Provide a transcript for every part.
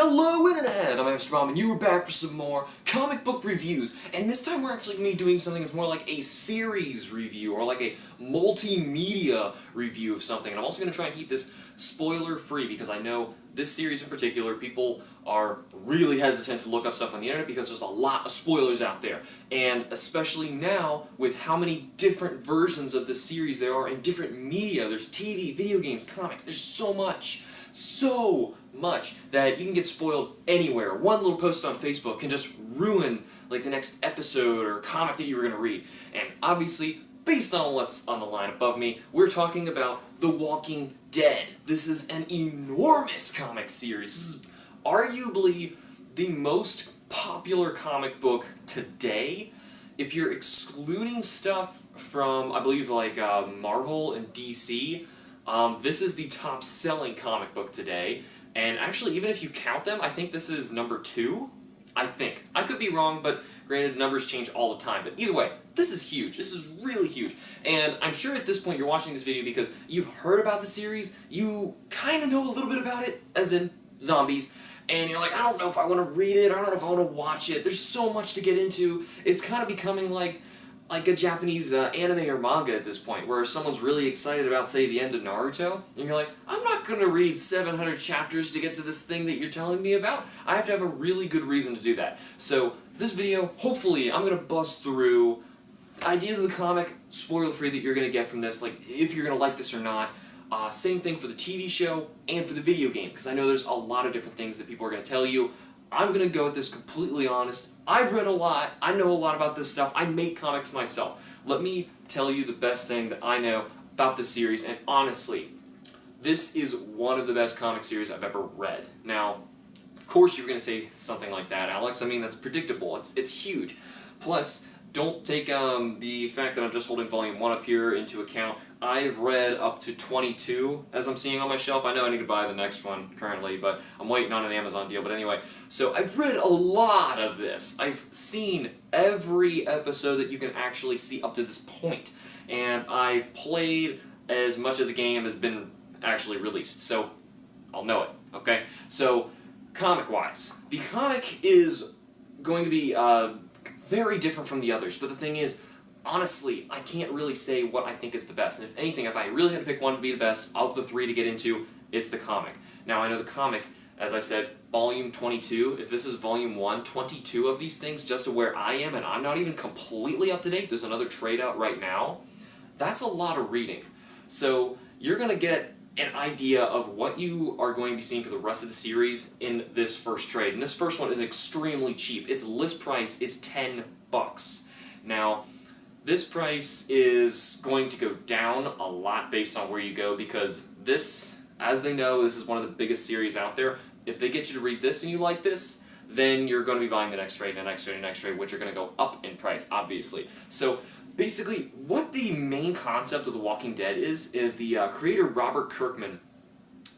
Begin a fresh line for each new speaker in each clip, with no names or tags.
Hello Internet! I'm Mr. Bomb and you are back for some more comic book reviews. And this time we're actually going to be doing something that's more like a series review or like a multimedia review of something. And I'm also going to try and keep this spoiler free because I know this series in particular, people are really hesitant to look up stuff on the internet because there's a lot of spoilers out there. And especially now with how many different versions of this series there are in different media. There's TV, video games, comics, there's so much that you can get spoiled anywhere. One little post on Facebook can just ruin like the next episode or comic that you were going to read. And obviously, based on what's on the line above me, we're talking about The Walking Dead. This is an enormous comic series. This is arguably the most popular comic book today. If you're excluding stuff from, I believe, like Marvel and DC, this is the top-selling comic book today. And actually, even if you count them, I think this is number 2. I think. I could be wrong, but granted, numbers change all the time. But either way, this is huge. This is really huge. And I'm sure at this point you're watching this video because you've heard about the series, you kind of know a little bit about it, as in zombies, and you're like, I don't know if I want to read it, I don't know if I want to watch it. There's so much to get into. It's kind of becoming like a Japanese anime or manga at this point, where someone's really excited about, say, the end of Naruto, and you're like, I'm not going to read 700 chapters to get to this thing that you're telling me about. I have to have a really good reason to do that. So, this video, hopefully, I'm going to buzz through ideas of the comic, spoiler-free, that you're going to get from this, like, if you're going to like this or not. Same thing for the TV show and for the video game, because I know there's a lot of different things that people are going to tell you. I'm going to go with this completely honest. I've read a lot. I know a lot about this stuff. I make comics myself. Let me tell you the best thing that I know about this series, and honestly, this is one of the best comic series I've ever read. Now, of course you're going to say something like that, Alex. I mean, that's predictable. It's huge. Plus, don't take the fact that I'm just holding Volume 1 up here into account. I've read up to 22, as I'm seeing on my shelf. I know I need to buy the next one currently, but I'm waiting on an Amazon deal. But anyway, so I've read a lot of this. I've seen every episode that you can actually see up to this point. And I've played as much of the game as been actually released. So, I'll know it, okay? So, comic-wise, the comic is going to be very different from the others. But the thing is, honestly, I can't really say what I think is the best. And if anything, if I really had to pick one to be the best of the 3 to get into, it's the comic. Now, I know the comic, as I said, Volume 22, if this is Volume 1, 22 of these things just to where I am, and I'm not even completely up to date, there's another trade out right now, that's a lot of reading. So, you're going to get an idea of what you are going to be seeing for the rest of the series in this first trade. And this first one is extremely cheap. Its list price is $10. Now, this price is going to go down a lot based on where you go because this, as they know, this is one of the biggest series out there. If they get you to read this and you like this, then you're going to be buying the next trade and the next trade and the next trade, which are going to go up in price, obviously. So, basically, what the main concept of The Walking Dead is the creator Robert Kirkman,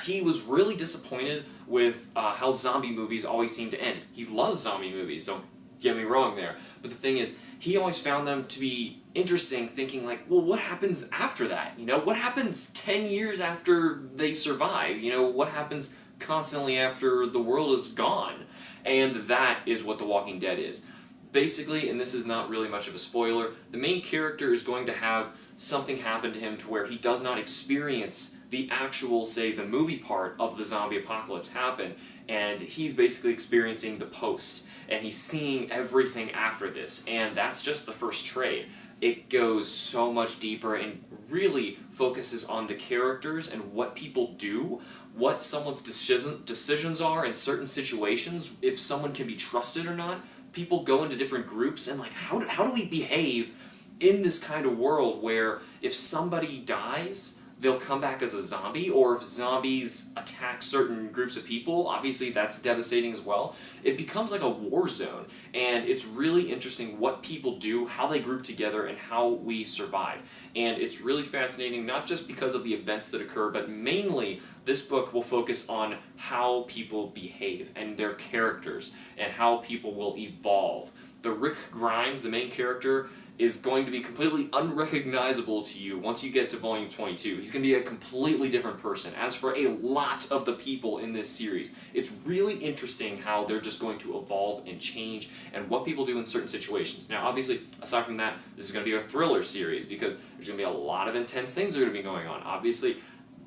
he was really disappointed with how zombie movies always seem to end. He loves zombie movies, don't get me wrong there. But the thing is, he always found them to be interesting, thinking like, well, what happens after that? You know, what happens 10 years after they survive? You know, what happens constantly after the world is gone? And that is what The Walking Dead is. Basically, and this is not really much of a spoiler, the main character is going to have something happen to him to where he does not experience the actual, say, the movie part of the zombie apocalypse happen, and he's basically experiencing the post, and he's seeing everything after this, and that's just the first trade. It goes so much deeper and really focuses on the characters and what people do, what someone's decisions are in certain situations, if someone can be trusted or not. People go into different groups and like, how do we behave in this kind of world where if somebody dies, they'll come back as a zombie, or if zombies attack certain groups of people, obviously that's devastating as well. It becomes like a war zone, and it's really interesting what people do, how they group together, and how we survive. And it's really fascinating, not just because of the events that occur, but mainly this book will focus on how people behave, and their characters, and how people will evolve. The Rick Grimes, the main character, is going to be completely unrecognizable to you once you get to volume 22. He's going to be a completely different person. As for a lot of the people in this series, it's really interesting how they're just going to evolve and change and what people do in certain situations. Now, obviously, aside from that, this is going to be a thriller series because there's going to be a lot of intense things that are going to be going on. Obviously,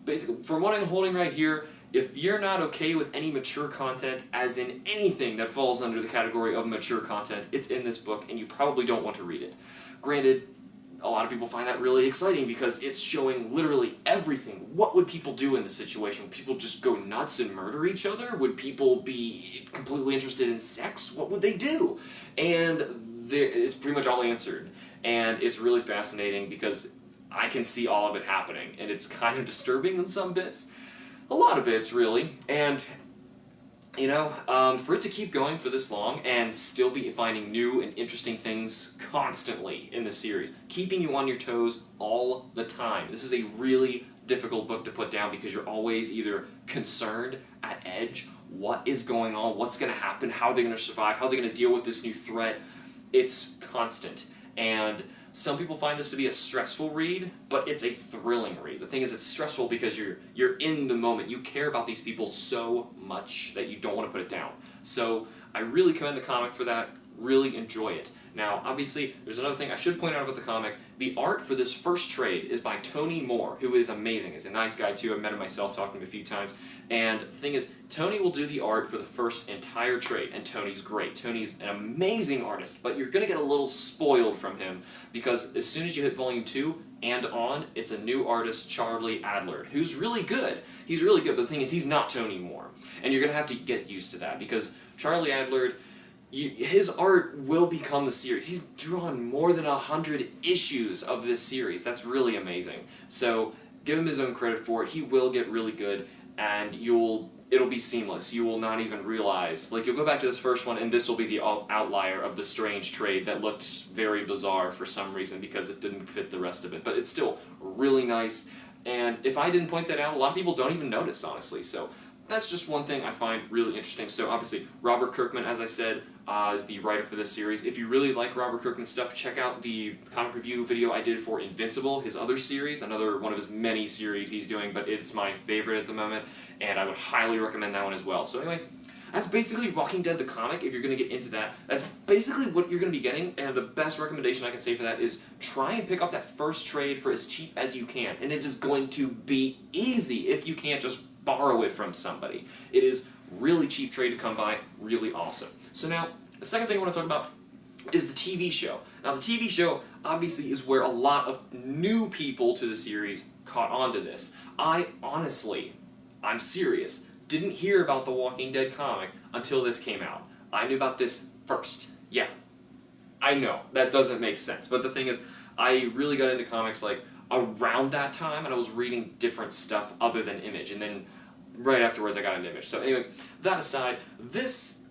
basically, from what I'm holding right here, if you're not okay with any mature content, as in anything that falls under the category of mature content, it's in this book and you probably don't want to read it. Granted, a lot of people find that really exciting because it's showing literally everything. What would people do in this situation? Would people just go nuts and murder each other? Would people be completely interested in sex? What would they do? And it's pretty much all answered. And it's really fascinating because I can see all of it happening, and it's kind of disturbing in some bits. A lot of bits, really, and, for it to keep going for this long and still be finding new and interesting things constantly in the series, keeping you on your toes all the time. This is a really difficult book to put down because you're always either concerned, at edge, what is going on, what's going to happen, how are they going to survive, how are they going to deal with this new threat. It's constant, and some people find this to be a stressful read, but it's a thrilling read. The thing is, it's stressful because you're in the moment. You care about these people so much that you don't want to put it down. So I really commend the comic for that. Really enjoy it. Now, obviously, there's another thing I should point out about the comic. The art for this first trade is by Tony Moore, who is amazing. He's a nice guy, too. I've met him myself, talked to him a few times. And the thing is, Tony will do the art for the first entire trade, and Tony's great. Tony's an amazing artist, but you're going to get a little spoiled from him because as soon as you hit Volume 2 and on, it's a new artist, Charlie Adlard, who's really good. He's really good, but the thing is, he's not Tony Moore. And you're going to have to get used to that because Charlie Adlard, his art will become the series. He's drawn more than 100 issues of this series. That's really amazing. So give him his own credit for it. He will get really good, and it'll be seamless. You will not even realize. Like, you'll go back to this first one, and this will be the outlier of the strange trade that looked very bizarre for some reason because it didn't fit the rest of it. But it's still really nice, and if I didn't point that out, a lot of people don't even notice, honestly. So that's just one thing I find really interesting. So obviously, Robert Kirkman, as I said, is the writer for this series. If you really like Robert Kirkman's stuff, check out the comic review video I did for Invincible, his other series, another one of his many series he's doing, but it's my favorite at the moment, and I would highly recommend that one as well. So anyway, that's basically Walking Dead the comic, if you're going to get into that. That's basically what you're going to be getting, and the best recommendation I can say for that is try and pick up that first trade for as cheap as you can, and it is going to be easy if you can't just borrow it from somebody. It is really cheap trade to come by, really awesome. So now, the second thing I want to talk about is the TV show. Now, the TV show, obviously, is where a lot of new people to the series caught on to this. I'm serious, didn't hear about the Walking Dead comic until this came out. I knew about this first. Yeah, I know, that doesn't make sense. But the thing is, I really got into comics, like, around that time, and I was reading different stuff other than Image, and then right afterwards I got into Image. So anyway, that aside, this,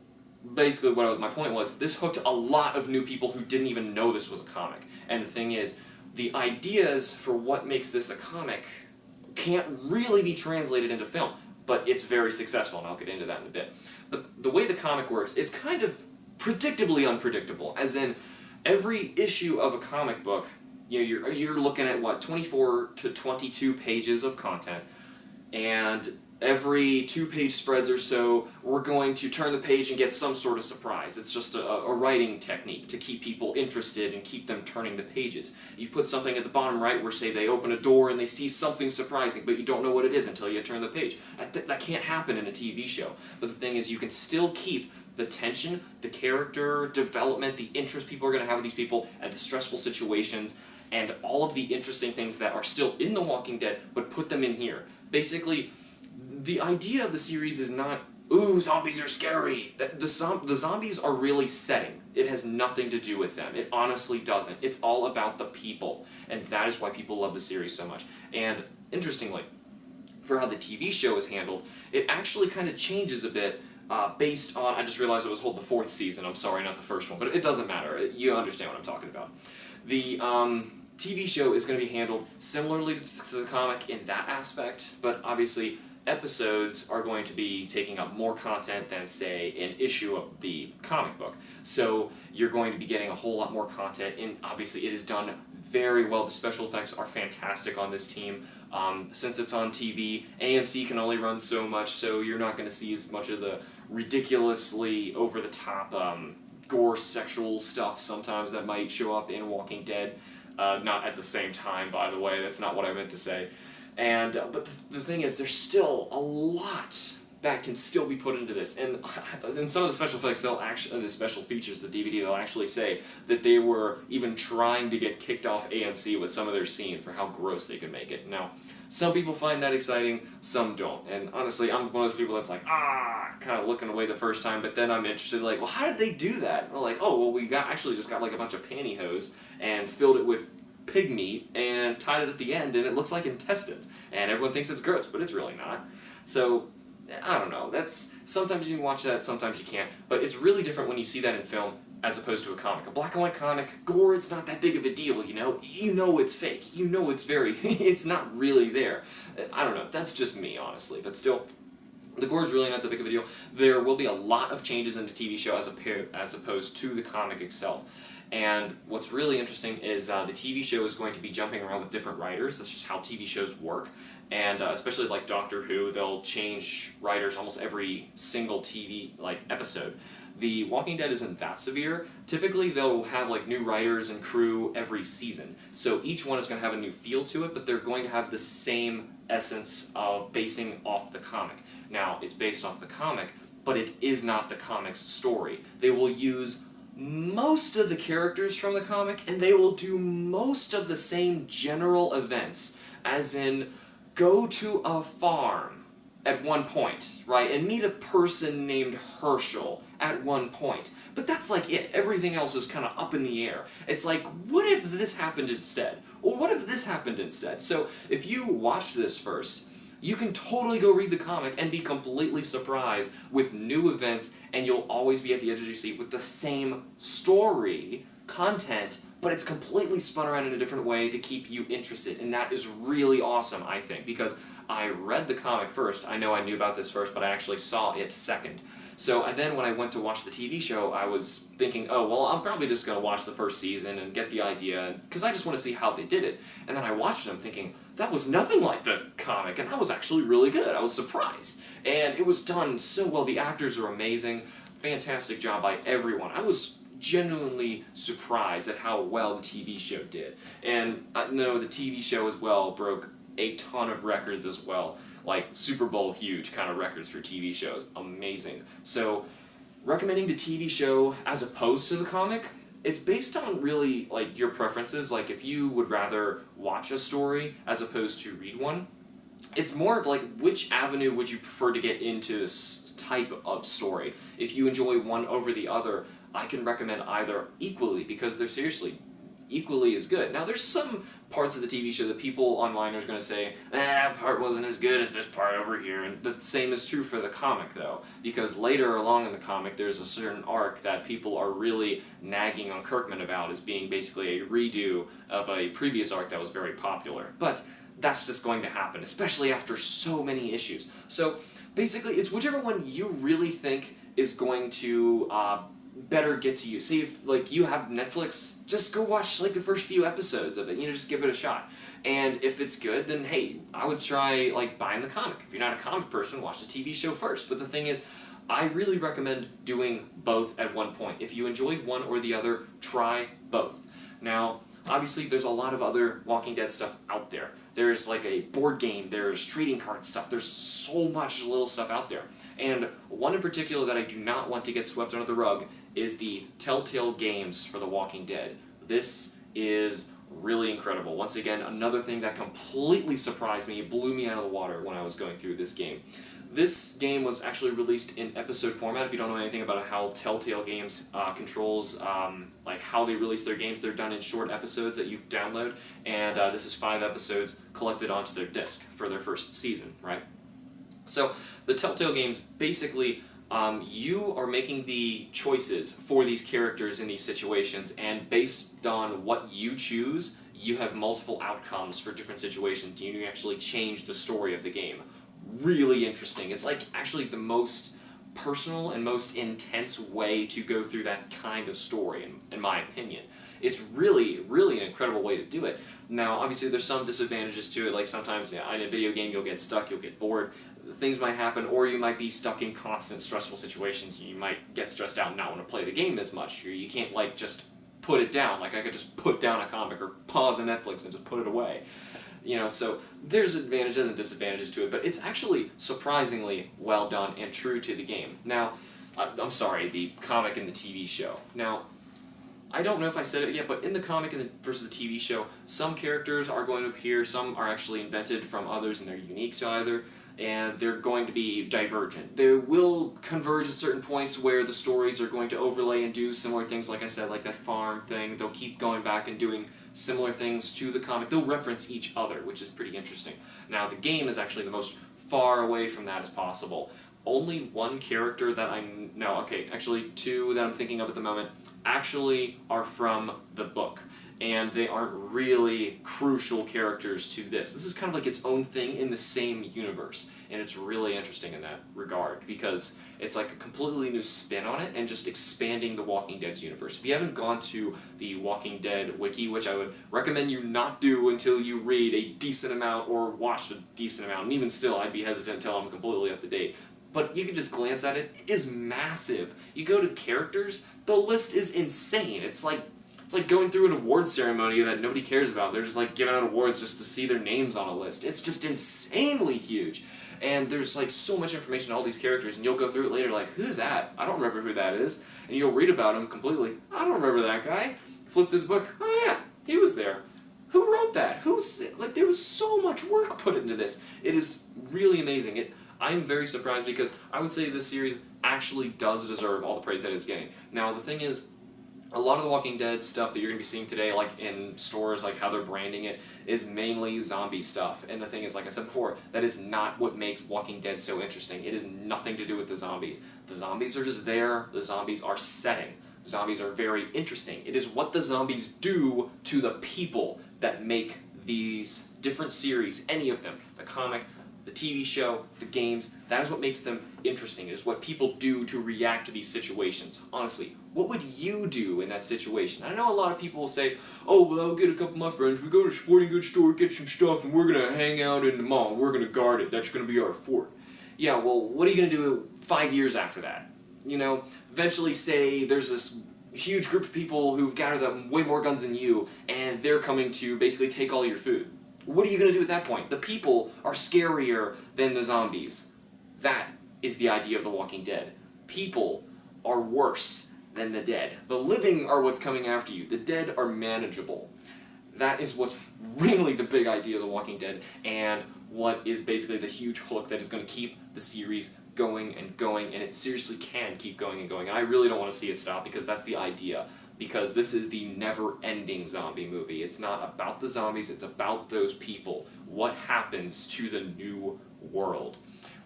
basically my point was, this hooked a lot of new people who didn't even know this was a comic. And the thing is, the ideas for what makes this a comic can't really be translated into film, but it's very successful, and I'll get into that in a bit. But the way the comic works, it's kind of predictably unpredictable, as in, every issue of a comic book, you're looking at, 24 to 22 pages of content, and every 2-page spreads or so, we're going to turn the page and get some sort of surprise. It's just a writing technique to keep people interested and keep them turning the pages. You put something at the bottom right where, say, they open a door and they see something surprising, but you don't know what it is until you turn the page. That can't happen in a TV show. But the thing is, you can still keep the tension, the character development, the interest people are going to have with these people, and the stressful situations, and all of the interesting things that are still in The Walking Dead, but put them in here. Basically, the idea of the series is not, ooh, zombies are scary. The zombies are really setting. It has nothing to do with them. It honestly doesn't. It's all about the people, and that is why people love the series so much. And interestingly, for how the TV show is handled, it actually kind of changes a bit based on, I just realized it was the 4th season, I'm sorry, not the first one, but it doesn't matter. You understand what I'm talking about. The TV show is going to be handled similarly to the comic in that aspect, but obviously episodes are going to be taking up more content than, say, an issue of the comic book. So you're going to be getting a whole lot more content, and obviously it is done very well. The special effects are fantastic on this team. Since it's on TV, AMC can only run so much, so you're not going to see as much of the ridiculously over-the-top gore sexual stuff sometimes that might show up in Walking Dead. Not at the same time, by the way, that's not what I meant to say. And but the thing is, there's still a lot that can still be put into this, and in some of the special effects, they'll actually, the special features, the DVD, they'll actually say that they were even trying to get kicked off AMC with some of their scenes for how gross they could make it. Now, some people find that exciting, some don't, and honestly, I'm one of those people that's like, kind of looking away the first time, but then I'm interested, like, well, how did they do that? And I'm like, oh, well, we actually just got like a bunch of pantyhose and filled it with pig meat and tied it at the end, and it looks like intestines, and everyone thinks it's gross, but it's really not. So I don't know, sometimes you can watch that, sometimes you can't, but it's really different when you see that in film as opposed to a comic. A black and white comic, gore, it's not that big of a deal, you know? You know it's fake, you know it's it's not really there. I don't know, that's just me, honestly, but still, the gore is really not that big of a deal. There will be a lot of changes in the TV show as opposed to the comic itself. And what's really interesting is the TV show is going to be jumping around with different writers. That's just how TV shows work. And especially like Doctor Who, they'll change writers almost every single TV episode. The Walking Dead isn't that severe. Typically they'll have like new writers and crew every season. So each one is going to have a new feel to it, but they're going to have the same essence of basing off the comic. Now, it's based off the comic, but it is not the comic's story. They will use most of the characters from the comic, and they will do most of the same general events, as in go to a farm at one point, right, and meet a person named Herschel at one point. But that's like it. Everything else is kind of up in the air. It's like, what if this happened instead? Or what if this happened instead? So if you watched this first, you can totally go read the comic and be completely surprised with new events, and you'll always be at the edge of your seat with the same story, content, but it's completely spun around in a different way to keep you interested, and that is really awesome, I think, because I read the comic first. I know I knew about this first, but I actually saw it second. So and then when I went to watch the TV show, I was thinking, oh, well, I'm probably just going to watch the first season and get the idea, because I just want to see how they did it. And then I watched them thinking, that was nothing like the comic, and that was actually really good. I was surprised. And it was done so well. The actors are amazing. Fantastic job by everyone. I was genuinely surprised at how well the TV show did. And I know the TV show as well broke a ton of records as well. Like Super Bowl huge kind of records for TV shows. Amazing. So, recommending the TV show as opposed to the comic, it's based on really like your preferences. Like if you would rather watch a story as opposed to read one, it's more of like which avenue would you prefer to get into this type of story. If you enjoy one over the other, I can recommend either equally because they're seriously equally as good. Now there's some parts of the TV show that people online are going to say, that part wasn't as good as this part over here, and the same is true for the comic though, because later along in the comic there's a certain arc that people are really nagging on Kirkman about as being basically a redo of a previous arc that was very popular. But that's just going to happen, especially after so many issues. So basically it's whichever one you really think is going to better get to you. See, if like you have Netflix, just go watch like the first few episodes of it, just give it a shot. And if it's good, then hey, I would try like buying the comic. If you're not a comic person, watch the TV show first. But the thing is, I really recommend doing both at one point. If you enjoyed one or the other, try both. Now, obviously there's a lot of other Walking Dead stuff out there. There's like a board game, there's trading card stuff, there's so much little stuff out there. And one in particular that I do not want to get swept under the rug is the Telltale Games for The Walking Dead. This is really incredible. Once again, another thing that completely surprised me, blew me out of the water when I was going through this game. This game was actually released in episode format. If you don't know anything about how Telltale Games controls like how they release their games, they're done in short episodes that you download, and this is 5 episodes collected onto their disc for their first season, right? So the Telltale Games, basically, you are making the choices for these characters in these situations, and based on what you choose, you have multiple outcomes for different situations. You actually change the story of the game. really interesting. It's like actually the most personal and most intense way to go through that kind of story, in my opinion. It's really, really an incredible way to do it. Now, obviously, there's some disadvantages to it, like sometimes in a video game you'll get stuck, you'll get bored, things might happen, or you might be stuck in constant stressful situations. You might get stressed out and not want to play the game as much. You can't, like, just put it down. Like, I could just put down a comic or pause a Netflix and just put it away. So there's advantages and disadvantages to it, but it's actually surprisingly well done and true to the game. Now, I'm sorry, the comic and the TV show. Now, I don't know if I said it yet, but in the comic versus the TV show, some characters are going to appear, some are actually invented from others and they're unique to either, and they're going to be divergent. They will converge at certain points where the stories are going to overlay and do similar things, like I said, like that farm thing. They'll keep going back and doing similar things to the comic. They'll reference each other, which is pretty interesting. Now, the game is actually the most far away from that as possible. Only one character that actually two that I'm thinking of at the moment, actually are from the book. And they aren't really crucial characters to this. This is kind of like its own thing in the same universe. And it's really interesting in that regard, because it's like a completely new spin on it and just expanding the Walking Dead's universe. If you haven't gone to the Walking Dead wiki, which I would recommend you not do until you read a decent amount or watched a decent amount, and even still I'd be hesitant until I'm completely up to date, but you can just glance at it, it is massive. You go to characters, the list is insane. It's like going through an award ceremony that nobody cares about. They're just like giving out awards just to see their names on a list. It's just insanely huge. And there's like so much information on all these characters, and you'll go through it later like, who's that? I don't remember who that is. And you'll read about him completely. I don't remember that guy. Flip through the book. Oh yeah, he was there. Who wrote that? There was so much work put into this. It is really amazing. I'm very surprised because I would say this series actually does deserve all the praise that it's getting. Now, the thing is, a lot of the Walking Dead stuff that you're going to be seeing today, like in stores, like how they're branding it, is mainly zombie stuff. And the thing is, like I said before, that is not what makes Walking Dead so interesting. It is nothing to do with the zombies. The zombies are just there. The zombies are setting. Zombies are very interesting. It is what the zombies do to the people that make these different series, any of them, the comic, the TV show, the games, that is what makes them interesting. It is what people do to react to these situations. Honestly, what would you do in that situation? I know a lot of people will say, oh, well, I'll get a couple of my friends, we go to a sporting goods store, get some stuff, and we're going to hang out in the mall, we're going to guard it, that's going to be our fort. Yeah, well, what are you going to do 5 years after that? Eventually say there's this huge group of people who've gathered up way more guns than you, and they're coming to basically take all your food. What are you going to do at that point? The people are scarier than the zombies. That is the idea of The Walking Dead. People are worse than the dead. The living are what's coming after you. The dead are manageable. That is what's really the big idea of The Walking Dead, and what is basically the huge hook that is going to keep the series going, and it seriously can keep going and going. And I really don't want to see it stop, because that's the idea. Because this is the never-ending zombie movie. It's not about the zombies, it's about those people. What happens to the new world,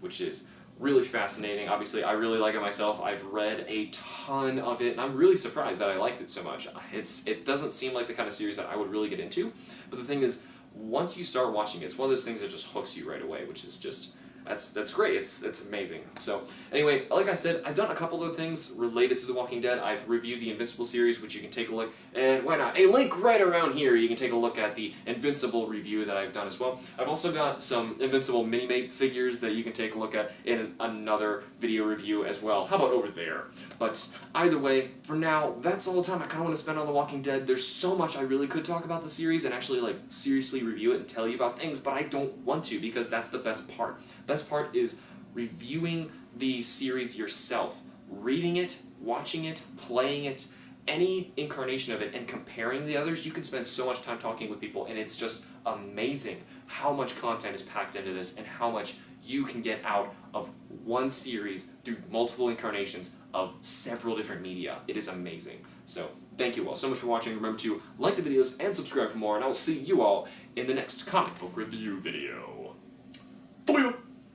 which is really fascinating. Obviously, I really like it myself. I've read a ton of it, and I'm really surprised that I liked it so much. It doesn't seem like the kind of series that I would really get into, but the thing is, once you start watching it, it's one of those things that just hooks you right away, which is just... That's great. It's amazing. So anyway, like I said, I've done a couple of things related to The Walking Dead. I've reviewed the Invincible series, which you can take a look, and why not? A link right around here. You can take a look at the Invincible review that I've done as well. I've also got some Invincible Mini-Mate figures that you can take a look at in another video review as well. How about over there? But either way, for now, that's all the time I kind of want to spend on The Walking Dead. There's so much I really could talk about the series and actually like seriously review it and tell you about things, but I don't want to, because that's the best part. Best part is reviewing the series yourself, reading it, watching it, playing it, any incarnation of it, and comparing the others. You can spend so much time talking with people, and it's just amazing how much content is packed into this and how much you can get out of one series through multiple incarnations of several different media. It is amazing. So, thank you all so much for watching. Remember to like the videos and subscribe for more, and I will see you all in the next comic book review video. Bye!